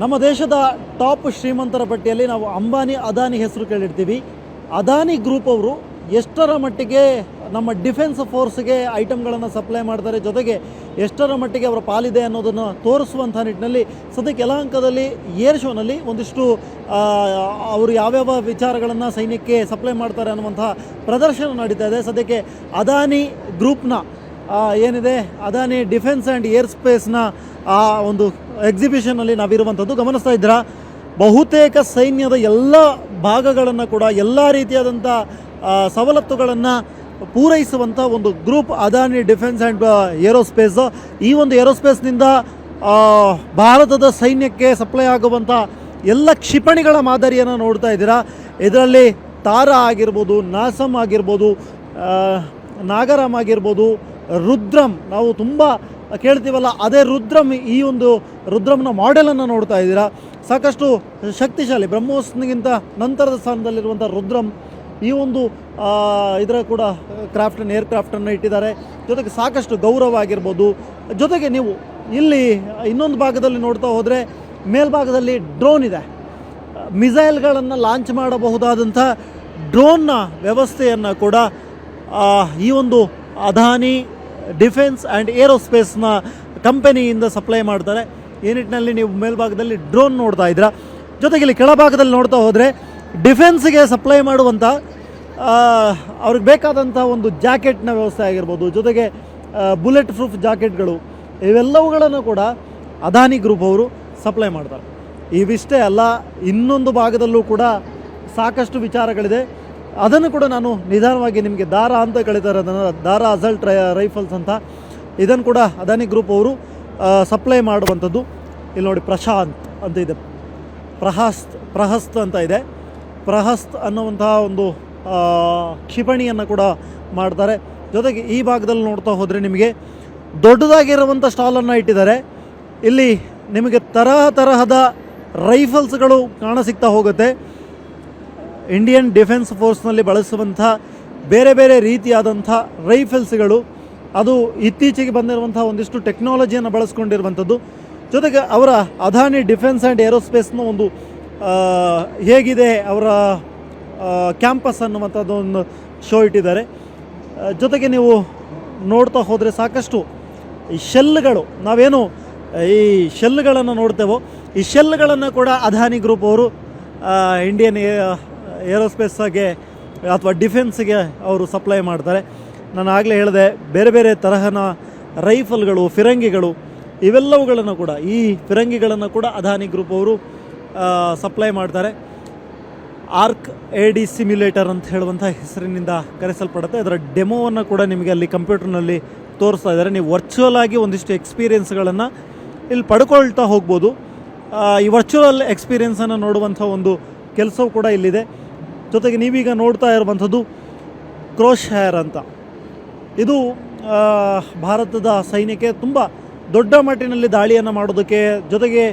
ನಮ್ಮ ದೇಶದ ಟಾಪ್ ಶ್ರೀಮಂತರ ಪಟ್ಟಿಯಲ್ಲಿ ನಾವು ಅಂಬಾನಿ ಅದಾನಿ ಹೆಸರು ಕೇಳಿರ್ತೀವಿ. ಅದಾನಿ ಗ್ರೂಪ್ ಅವರು ಎಷ್ಟರ ಮಟ್ಟಿಗೆ ನಮ್ಮ ಡಿಫೆನ್ಸ್ ಫೋರ್ಸ್ಗೆ ಐಟಮ್ಗಳನ್ನು ಸಪ್ಲೈ ಮಾಡ್ತಾರೆ, ಜೊತೆಗೆ ಎಷ್ಟರ ಮಟ್ಟಿಗೆ ಅವರ ಪಾಲಿದೆ ಅನ್ನೋದನ್ನು ತೋರಿಸುವಂಥ ನಿಟ್ಟಿನಲ್ಲಿ ಸದ್ಯಕ್ಕೆ ಯಲಹಂಕದಲ್ಲಿ ಏರ್ ಶೋನಲ್ಲಿ ಒಂದಿಷ್ಟು ಅವರು ಯಾವ್ಯಾವ ವಿಚಾರಗಳನ್ನು ಸೈನ್ಯಕ್ಕೆ ಸಪ್ಲೈ ಮಾಡ್ತಾರೆ ಅನ್ನುವಂಥ ಪ್ರದರ್ಶನ ನಡೀತಾ ಇದೆ. ಸದ್ಯಕ್ಕೆ ಅದಾನಿ ಗ್ರೂಪ್ನ ಏನಿದೆ ಅದಾನಿ ಡಿಫೆನ್ಸ್ ಆ್ಯಂಡ್ ಏರ್ ಸ್ಪೇಸ್ನ ಆ ಒಂದು ಎಕ್ಸಿಬಿಷನಲ್ಲಿ ನಾವಿರುವಂಥದ್ದು ಗಮನಿಸ್ತಾ ಇದ್ದೀರಾ. ಬಹುತೇಕ ಸೈನ್ಯದ ಎಲ್ಲ ಭಾಗಗಳನ್ನು ಕೂಡ ಎಲ್ಲ ರೀತಿಯಾದಂಥ ಸವಲತ್ತುಗಳನ್ನು ಪೂರೈಸುವಂಥ ಒಂದು group Adani defence and aerospace. ಈ ಒಂದು ಏರೋಸ್ಪೇಸ್ನಿಂದ ಭಾರತದ ಸೈನ್ಯಕ್ಕೆ ಸಪ್ಲೈ ಆಗುವಂಥ ಎಲ್ಲ ಕ್ಷಿಪಣಿಗಳ ಮಾದರಿಯನ್ನು ನೋಡ್ತಾ ಇದ್ದೀರಾ. ಇದರಲ್ಲಿ ತಾರಾ ಆಗಿರ್ಬೋದು, ನಾಸಮ್ ಆಗಿರ್ಬೋದು, ನಾಗರಾಮ್ ಆಗಿರ್ಬೋದು, ರುದ್ರಮ್ ನಾವು ತುಂಬ ಕೇಳ್ತೀವಲ್ಲ ಅದೇ ರುದ್ರಮ್. ಈ ಒಂದು ರುದ್ರಮ್ನ ಮಾಡೆಲನ್ನು ನೋಡ್ತಾ ಇದ್ದೀರಾ. ಸಾಕಷ್ಟು ಶಕ್ತಿಶಾಲಿ, ಬ್ರಹ್ಮೋಸ್ಗಿಂತ ನಂತರದ ಸ್ಥಾನದಲ್ಲಿರುವಂಥ ರುದ್ರಮ್. ಈ ಒಂದು ಇದರ ಕೂಡ ಕ್ರಾಫ್ಟನ್ನು ಏರ್ಕ್ರಾಫ್ಟನ್ನು ಇಟ್ಟಿದ್ದಾರೆ. ಜೊತೆಗೆ ಸಾಕಷ್ಟು ಗೌರವ ಆಗಿರ್ಬೋದು. ಜೊತೆಗೆ ನೀವು ಇಲ್ಲಿ ಇನ್ನೊಂದು ಭಾಗದಲ್ಲಿ ನೋಡ್ತಾ ಹೋದರೆ ಮೇಲ್ಭಾಗದಲ್ಲಿ ಡ್ರೋನ್ ಇದೆ. ಮಿಸೈಲ್ಗಳನ್ನು ಲಾಂಚ್ ಮಾಡಬಹುದಾದಂಥ ಡ್ರೋನ್ನ ವ್ಯವಸ್ಥೆಯನ್ನು ಕೂಡ ಈ ಒಂದು ಅದಾನಿ ಡಿಫೆನ್ಸ್ ಆ್ಯಂಡ್ ಏರೋಸ್ಪೇಸ್ನ ಕಂಪನಿಯಿಂದ ಸಪ್ಲೈ ಮಾಡ್ತಾರೆ. ಈ ನಿಟ್ಟಿನಲ್ಲಿ ನೀವು ಮೇಲ್ಭಾಗದಲ್ಲಿ ಡ್ರೋನ್ ನೋಡ್ತಾ ಇದ್ದೀರಾ. ಜೊತೆಗೆ ಇಲ್ಲಿ ಕೆಳಭಾಗದಲ್ಲಿ ನೋಡ್ತಾ ಹೋದರೆ ಡಿಫೆನ್ಸ್ಗೆ ಸಪ್ಲೈ ಮಾಡುವಂಥ ಅವ್ರಿಗೆ ಬೇಕಾದಂಥ ಒಂದು ಜಾಕೆಟ್ನ ವ್ಯವಸ್ಥೆ ಆಗಿರ್ಬೋದು, ಜೊತೆಗೆ ಬುಲೆಟ್ ಪ್ರೂಫ್ ಜಾಕೆಟ್ಗಳು, ಇವೆಲ್ಲವುಗಳನ್ನು ಕೂಡ ಅದಾನಿ ಗ್ರೂಪ್ ಅವರು ಸಪ್ಲೈ ಮಾಡ್ತಾರೆ. ಇವಿಷ್ಟೇ ಅಲ್ಲ, ಇನ್ನೊಂದು ಭಾಗದಲ್ಲೂ ಕೂಡ ಸಾಕಷ್ಟು ವಿಚಾರಗಳಿದೆ. ಅದನ್ನು ಕೂಡ ನಾನು ನಿಧಾನವಾಗಿ ನಿಮಗೆ ದಾರಾ ಅಂತ ಕಳೀತಾರೆ, ಅದನ್ನು ದಾರಾ ಅಸಲ್ಟ್ ರೈಫಲ್ಸ್ ಅಂತ. ಇದನ್ನು ಕೂಡ ಅದಾನಿ ಗ್ರೂಪ್ ಅವರು ಸಪ್ಲೈ ಮಾಡುವಂಥದ್ದು. ಇಲ್ಲಿ ನೋಡಿ ಪ್ರಶಾಂತ್ ಅಂತ ಇದೆ, ಪ್ರಹಸ್ತ್ ಅಂತ ಇದೆ. ಪ್ರಹಸ್ತ್ ಅನ್ನುವಂಥ ಒಂದು ಕ್ಷಿಪಣಿಯನ್ನು ಕೂಡ ಮಾಡ್ತಾರೆ. ಜೊತೆಗೆ ಈ ಭಾಗದಲ್ಲಿ ನೋಡ್ತಾ ಹೋದರೆ ನಿಮಗೆ ದೊಡ್ಡದಾಗಿರುವಂಥ ಸ್ಟಾಲನ್ನು ಇಟ್ಟಿದ್ದಾರೆ. ಇಲ್ಲಿ ನಿಮಗೆ ತರಹದ ರೈಫಲ್ಸ್ಗಳು ಕಾಣಸಿಗ್ತಾ ಹೋಗುತ್ತೆ. ಇಂಡಿಯನ್ ಡಿಫೆನ್ಸ್ ಫೋರ್ಸ್ನಲ್ಲಿ ಬಳಸುವಂಥ ಬೇರೆ ಬೇರೆ ರೀತಿಯಾದಂಥ ರೈಫಲ್ಸ್ಗಳು, ಅದು ಇತ್ತೀಚೆಗೆ ಬಂದಿರುವಂಥ ಒಂದಿಷ್ಟು ಟೆಕ್ನಾಲಜಿಯನ್ನು ಬಳಸ್ಕೊಂಡಿರುವಂಥದ್ದು. ಜೊತೆಗೆ ಅವರ ಅದಾನಿ ಡಿಫೆನ್ಸ್ ಆ್ಯಂಡ್ ಏರೋಸ್ಪೇಸ್ನ ಒಂದು ಹೇಗಿದೆ ಅವರ ಕ್ಯಾಂಪಸ್ ಅನ್ನುವಂಥದ್ದು ಒಂದು ಶೋ ಇಟ್ಟಿದ್ದಾರೆ. ಜೊತೆಗೆ ನೀವು ನೋಡ್ತಾ ಹೋದರೆ ಸಾಕಷ್ಟು ಈ ಶೆಲ್ಗಳು, ನಾವೇನು ಈ ಶೆಲ್ಗಳನ್ನು ನೋಡ್ತೇವೋ ಈ ಶೆಲ್ಗಳನ್ನು ಕೂಡ ಅದಾನಿ ಗ್ರೂಪ್ ಅವರು ಇಂಡಿಯನ್ ಏರೋಸ್ಪೇಸ್ಗೆ ಅಥವಾ ಡಿಫೆನ್ಸ್ಗೆ ಅವರು ಸಪ್ಲೈ ಮಾಡ್ತಾರೆ. ನಾನು ಆಗಲೇ ಹೇಳಿದೆ, ಬೇರೆ ಬೇರೆ ತರಹನ ರೈಫಲ್ಗಳು, ಫಿರಂಗಿಗಳು, ಇವೆಲ್ಲವುಗಳನ್ನು ಕೂಡ, ಈ ಫಿರಂಗಿಗಳನ್ನು ಕೂಡ ಅದಾನಿ ಗ್ರೂಪ್ ಅವರು ಸಪ್ಲೈ ಮಾಡ್ತಾರೆ. ಆರ್ಕ್ AD ಸಿಮ್ಯುಲೇಟರ್ ಅಂತ ಹೇಳುವಂಥ ಹೆಸರಿನಿಂದ ಕರೆಸಲ್ಪಡುತ್ತೆ. ಅದರ ಡೆಮೋವನ್ನು ಕೂಡ ನಿಮಗೆ ಅಲ್ಲಿ ಕಂಪ್ಯೂಟರ್ನಲ್ಲಿ ತೋರಿಸ್ತಾ ಇದ್ದಾರೆ. ನೀವು ವರ್ಚುವಲ್ ಆಗಿ ಒಂದಿಷ್ಟು ಎಕ್ಸ್ಪೀರಿಯೆನ್ಸ್ಗಳನ್ನು ಇಲ್ಲಿ ಪಡ್ಕೊಳ್ತಾ ಹೋಗ್ಬೋದು. ಈ ವರ್ಚುವಲ್ ಎಕ್ಸ್ಪೀರಿಯೆನ್ಸನ್ನು ನೋಡುವಂಥ ಒಂದು ಕೆಲಸವೂ ಕೂಡ ಇಲ್ಲಿದೆ. ಜೊತೆಗೆ ನೀವೀಗ ನೋಡ್ತಾ ಇರುವಂಥದ್ದು ಕ್ರೋಶ್ ಹೇರ್ ಅಂತ. ಇದು ಭಾರತದ ಸೈನ್ಯಕ್ಕೆ ತುಂಬ ದೊಡ್ಡ ಮಟ್ಟಿನಲ್ಲಿ ದಾಳಿಯನ್ನು ಮಾಡೋದಕ್ಕೆ, ಜೊತೆಗೆ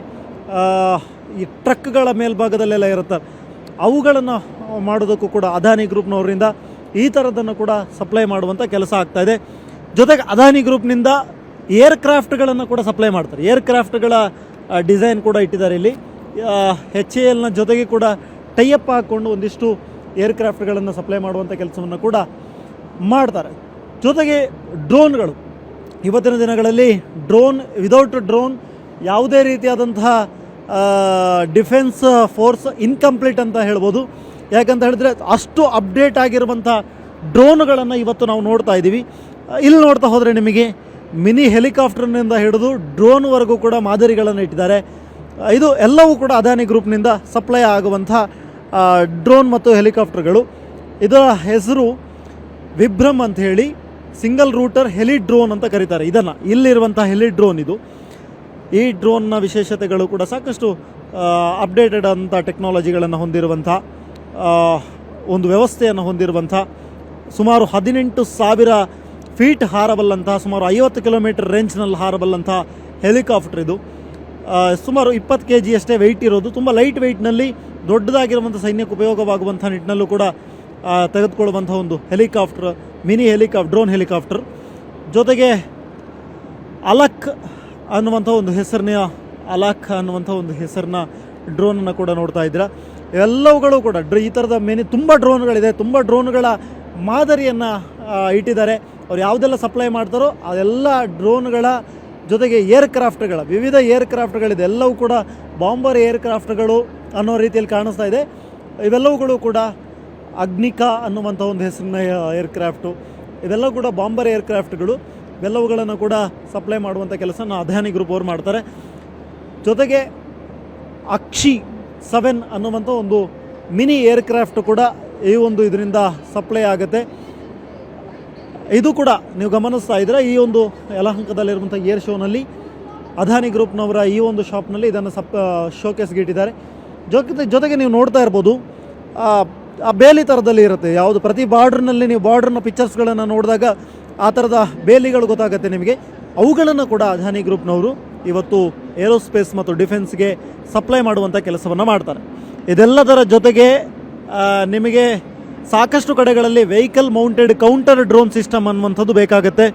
ಈ ಟ್ರಕ್ಗಳ ಮೇಲ್ಭಾಗದಲ್ಲೆಲ್ಲ ಇರುತ್ತೆ ಅವುಗಳನ್ನು ಮಾಡೋದಕ್ಕೂ ಕೂಡ ಅದಾನಿ ಗ್ರೂಪ್ನವರಿಂದ ಈ ಥರದನ್ನು ಕೂಡ ಸಪ್ಲೈ ಮಾಡುವಂಥ ಕೆಲಸ ಆಗ್ತಾಯಿದೆ. ಜೊತೆಗೆ ಅದಾನಿ ಗ್ರೂಪ್ನಿಂದ ಏರ್ಕ್ರಾಫ್ಟ್ಗಳನ್ನು ಕೂಡ ಸಪ್ಲೈ ಮಾಡ್ತಾರೆ. ಏರ್ಕ್ರಾಫ್ಟ್ಗಳ ಡಿಸೈನ್ ಕೂಡ ಇಟ್ಟಿದ್ದಾರೆ ಇಲ್ಲಿ. HALನ ಜೊತೆಗೆ ಕೂಡ ಟೈಅಪ್ ಹಾಕ್ಕೊಂಡು ಒಂದಿಷ್ಟು ಏರ್ಕ್ರಾಫ್ಟ್ಗಳನ್ನು ಸಪ್ಲೈ ಮಾಡುವಂಥ ಕೆಲಸವನ್ನು ಕೂಡ ಮಾಡ್ತಾರೆ. ಜೊತೆಗೆ ಡ್ರೋನ್ಗಳು, ಇವತ್ತಿನ ದಿನಗಳಲ್ಲಿ ಡ್ರೋನ್, ವಿದೌಟ್ ಡ್ರೋನ್ ಯಾವುದೇ ರೀತಿಯಾದಂತಹ ಡಿಫೆನ್ಸ್ ಫೋರ್ಸ್ ಇನ್ಕಂಪ್ಲೀಟ್ ಅಂತ ಹೇಳ್ಬೋದು. ಯಾಕಂತ ಹೇಳಿದ್ರೆ ಅಷ್ಟು ಅಪ್ಡೇಟ್ ಆಗಿರುವಂಥ ಡ್ರೋನ್ಗಳನ್ನು ಇವತ್ತು ನಾವು ನೋಡ್ತಾ ಇದ್ದೀವಿ. ಇಲ್ಲಿ ನೋಡ್ತಾ ಹೋದರೆ ನಿಮಗೆ ಮಿನಿ ಹೆಲಿಕಾಪ್ಟರ್ನಿಂದ ಹಿಡಿದು ಡ್ರೋನ್ವರೆಗೂ ಕೂಡ ಮಾದರಿಗಳನ್ನು ಇಟ್ಟಿದ್ದಾರೆ. ಇದು ಎಲ್ಲವೂ ಕೂಡ ಅದಾನಿ ಗ್ರೂಪ್ನಿಂದ ಸಪ್ಲೈ ಆಗುವಂಥ ಡ್ರೋನ್ ಮತ್ತು ಹೆಲಿಕಾಪ್ಟರ್ಗಳು. ಇದರ ಹೆಸರು ವಿಭ್ರಮ್ ಅಂತ ಹೇಳಿ, ಸಿಂಗಲ್ ರೂಟರ್ ಹೆಲಿ ಡ್ರೋನ್ ಅಂತ ಕರೀತಾರೆ ಇದನ್ನು. ಇಲ್ಲಿರುವಂಥ ಹೆಲಿ ಡ್ರೋನ್ ಇದು. ಈ ಡ್ರೋನ್ನ ವಿಶೇಷತೆಗಳು ಕೂಡ ಸಾಕಷ್ಟು ಅಪ್ಡೇಟೆಡ್ ಅಂಥ ಟೆಕ್ನಾಲಜಿಗಳನ್ನು ಹೊಂದಿರುವಂಥ ಒಂದು ವ್ಯವಸ್ಥೆಯನ್ನು ಹೊಂದಿರುವಂಥ, ಸುಮಾರು 18,000 ಫೀಟ್ ಹಾರಬಲ್ಲಂಥ, ಸುಮಾರು 50 ಕಿಲೋಮೀಟರ್ ರೇಂಜ್ನಲ್ಲಿ ಹಾರಬಲ್ಲಂಥ ಹೆಲಿಕಾಪ್ಟರ್ ಇದು. ಸುಮಾರು 20 kg ಅಷ್ಟೇ ವೆಯ್ಟ್ ಇರೋದು. ತುಂಬ ಲೈಟ್ ವೆಯ್ಟ್ನಲ್ಲಿ ದೊಡ್ಡದಾಗಿರುವಂಥ ಸೈನ್ಯಕ್ಕೆ ಉಪಯೋಗವಾಗುವಂಥ ನಿಟ್ಟಿನಲ್ಲೂ ಕೂಡ ತೆಗೆದುಕೊಳ್ಳುವಂಥ ಒಂದು ಹೆಲಿಕಾಪ್ಟರ್, ಮಿನಿ ಡ್ರೋನ್ ಹೆಲಿಕಾಪ್ಟರ್. ಜೊತೆಗೆ ಅಲಕ್ ಅನ್ನುವಂಥ ಒಂದು ಹೆಸರಿನ ಅಲಾಖ್ ಅನ್ನುವಂಥ ಒಂದು ಹೆಸರಿನ ಡ್ರೋನನ್ನು ಕೂಡ ನೋಡ್ತಾ ಇದ್ದೀರಾ. ಎಲ್ಲವುಗಳು ಕೂಡ ಈ ಥರದ ತುಂಬ ಡ್ರೋನ್ಗಳಿದೆ, ತುಂಬ ಡ್ರೋನ್ಗಳ ಮಾದರಿಯನ್ನು ಇಟ್ಟಿದ್ದಾರೆ. ಅವ್ರು ಯಾವುದೆಲ್ಲ ಸಪ್ಲೈ ಮಾಡ್ತಾರೋ ಅದೆಲ್ಲ ಡ್ರೋನ್ಗಳ ಜೊತೆಗೆ ಏರ್ಕ್ರಾಫ್ಟ್ಗಳ ವಿವಿಧ ಏರ್ಕ್ರಾಫ್ಟ್ಗಳಿದೆ. ಎಲ್ಲವೂ ಕೂಡ ಬಾಂಬರ್ ಏರ್ಕ್ರಾಫ್ಟ್ಗಳು ಅನ್ನೋ ರೀತಿಯಲ್ಲಿ ಕಾಣಿಸ್ತಾ ಇದೆ. ಇವೆಲ್ಲವುಗಳು ಕೂಡ ಅಗ್ನಿಕಾ ಅನ್ನುವಂಥ ಒಂದು ಹೆಸರಿನ ಏರ್ಕ್ರಾಫ್ಟು. ಇವೆಲ್ಲವೂ ಕೂಡ ಬಾಂಬರ್ ಏರ್ಕ್ರಾಫ್ಟ್ಗಳು. ಇವೆಲ್ಲವುಗಳನ್ನು ಕೂಡ ಸಪ್ಲೈ ಮಾಡುವಂಥ ಕೆಲಸನ ಅದಾನಿ ಗ್ರೂಪ್ ಅವರು ಮಾಡ್ತಾರೆ. ಜೊತೆಗೆ ಅಕ್ಷಿ 7 ಅನ್ನುವಂಥ ಒಂದು ಮಿನಿ ಏರ್ಕ್ರಾಫ್ಟ್ ಕೂಡ ಈ ಒಂದು ಇದರಿಂದ ಸಪ್ಲೈ ಆಗುತ್ತೆ. ಇದು ಕೂಡ ನೀವು ಗಮನಿಸ್ತಾ ಇದ್ದೀರಾ, ಈ ಒಂದು ಯಲಹಂಕದಲ್ಲಿರುವಂಥ ಏರ್ ಶೋನಲ್ಲಿ ಅದಾನಿ ಗ್ರೂಪ್ನವರ ಈ ಒಂದು ಶಾಪ್ನಲ್ಲಿ ಇದನ್ನು ಶೋಕೇಸ್ಗೆ ಇಟ್ಟಿದ್ದಾರೆ. ಜೊತೆಗೆ ನೀವು ನೋಡ್ತಾ ಇರ್ಬೋದು, ಆ ಬೇಲಿ ಥರದಲ್ಲಿ ಇರುತ್ತೆ. ಯಾವುದು ಪ್ರತಿ ಬಾರ್ಡ್ರ್ನಲ್ಲಿ ನೀವು ಬಾರ್ಡ್ರ್ನ ಪಿಕ್ಚರ್ಸ್ಗಳನ್ನು ನೋಡಿದಾಗ ಆ ಥರದ ಬೇಲಿಗಳು ಗೊತ್ತಾಗುತ್ತೆ ನಿಮಗೆ. ಅವುಗಳನ್ನು ಕೂಡ ಅದಾನಿ ಗ್ರೂಪ್ನವರು ಇವತ್ತು ಏರೋಸ್ಪೇಸ್ ಮತ್ತು ಡಿಫೆನ್ಸ್ಗೆ ಸಪ್ಲೈ ಮಾಡುವಂಥ ಕೆಲಸವನ್ನು ಮಾಡ್ತಾರೆ. ಇದೆಲ್ಲದರ ಜೊತೆಗೆ ನಿಮಗೆ ಸಾಕಷ್ಟು ಕಡೆಗಳಲ್ಲಿ vehicle mounted counter drone system ಅನ್ನುವಂಥದ್ದು ಬೇಕಾಗುತ್ತೆ.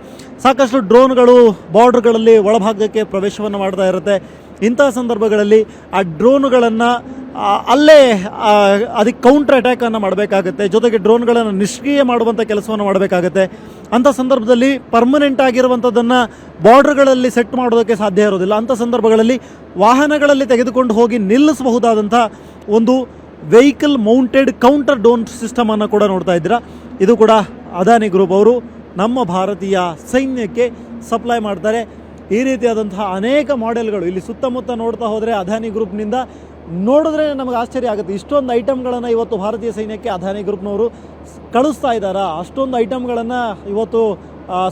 ಸಾಕಷ್ಟು ಡ್ರೋನ್ಗಳು ಬಾರ್ಡ್ರ್ಗಳಲ್ಲಿ ಒಳಭಾಗಕ್ಕೆ ಪ್ರವೇಶವನ್ನು ಮಾಡ್ತಾ ಇರುತ್ತೆ. ಇಂಥ ಸಂದರ್ಭಗಳಲ್ಲಿ ಆ ಡ್ರೋನುಗಳನ್ನು ಅಲ್ಲೇ ಅದಕ್ಕೆ ಕೌಂಟರ್ ಅಟ್ಯಾಕನ್ನು ಮಾಡಬೇಕಾಗತ್ತೆ. ಜೊತೆಗೆ ಡ್ರೋನ್ಗಳನ್ನು ನಿಷ್ಕ್ರಿಯ ಮಾಡುವಂಥ ಕೆಲಸವನ್ನು ಮಾಡಬೇಕಾಗತ್ತೆ. ಅಂಥ ಸಂದರ್ಭದಲ್ಲಿ ಪರ್ಮನೆಂಟ್ ಆಗಿರುವಂಥದ್ದನ್ನು ಬಾರ್ಡ್ರ್ಗಳಲ್ಲಿ ಸೆಟ್ ಮಾಡೋದಕ್ಕೆ ಸಾಧ್ಯ ಇರೋದಿಲ್ಲ. ಅಂಥ ಸಂದರ್ಭಗಳಲ್ಲಿ ವಾಹನಗಳಲ್ಲಿ ತೆಗೆದುಕೊಂಡು ಹೋಗಿ ನಿಲ್ಲಿಸಬಹುದಾದಂಥ ಒಂದು ವೆಹಿಕಲ್ ಮೌಂಟೆಡ್ ಕೌಂಟರ್ ಡ್ರೋನ್ ಸಿಸ್ಟಮನ್ನು ಕೂಡ ನೋಡ್ತಾ ಇದ್ದೀರಾ. ಇದು ಕೂಡ ಅದಾನಿ ಗ್ರೂಪ್ ಅವರು ನಮ್ಮ ಭಾರತೀಯ ಸೈನ್ಯಕ್ಕೆ ಸಪ್ಲೈ ಮಾಡ್ತಾರೆ. ಈ ರೀತಿಯಾದಂತಹ ಅನೇಕ ಮಾಡೆಲ್ಗಳು ಇಲ್ಲಿ ಸುತ್ತಮುತ್ತ ನೋಡ್ತಾ ಹೋದರೆ ಅದಾನಿ ಗ್ರೂಪ್ನಿಂದ ನೋಡಿದ್ರೆ ನಮಗೆ ಆಶ್ಚರ್ಯ ಆಗುತ್ತೆ. ಇಷ್ಟೊಂದು ಐಟಮ್ಗಳನ್ನು ಇವತ್ತು ಭಾರತೀಯ ಸೈನ್ಯಕ್ಕೆ ಅದಾನಿ ಗ್ರೂಪ್ನವರು ಕಳಿಸ್ತಾ ಇದ್ದಾರಾ, ಅಷ್ಟೊಂದು ಐಟಮ್ಗಳನ್ನು ಇವತ್ತು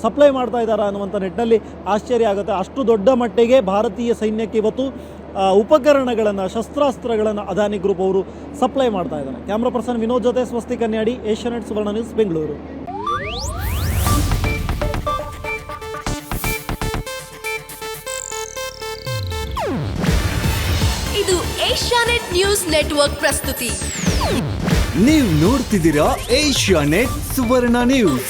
ಸಪ್ಲೈ ಮಾಡ್ತಾ ಇದ್ದಾರಾ ಅನ್ನುವಂಥ ನಿಟ್ಟಿನಲ್ಲಿ ಆಶ್ಚರ್ಯ ಆಗುತ್ತೆ. ಅಷ್ಟು ದೊಡ್ಡ ಮಟ್ಟಿಗೆ ಭಾರತೀಯ ಸೈನ್ಯಕ್ಕೆ ಇವತ್ತು ಉಪಕರಣಗಳನ್ನು, ಶಸ್ತ್ರಾಸ್ತ್ರಗಳನ್ನು ಅದಾನಿ ಗ್ರೂಪ್ ಅವರು ಸಪ್ಲೈ ಮಾಡ್ತಾ ಇದ್ದಾರೆ. ಕ್ಯಾಮ್ರಾ ಪರ್ಸನ್ ವಿನೋದ್ ಜೊತೆ ಸ್ವಸ್ತಿ ಕನ್ಯಾಡಿ, ಏಷ್ಯಾನೆಟ್ ಸುವರ್ಣ ನ್ಯೂಸ್, ಬೆಂಗಳೂರು. ಇದು ಏಷ್ಯಾನೆಟ್ ನ್ಯೂಸ್ ನೆಟ್ವರ್ಕ್ ಪ್ರಸ್ತುತಿ. ನೀವು ನೋಡ್ತಿದ್ದೀರಾ ಏಷ್ಯಾನೆಟ್ ಸುವರ್ಣ ನ್ಯೂಸ್.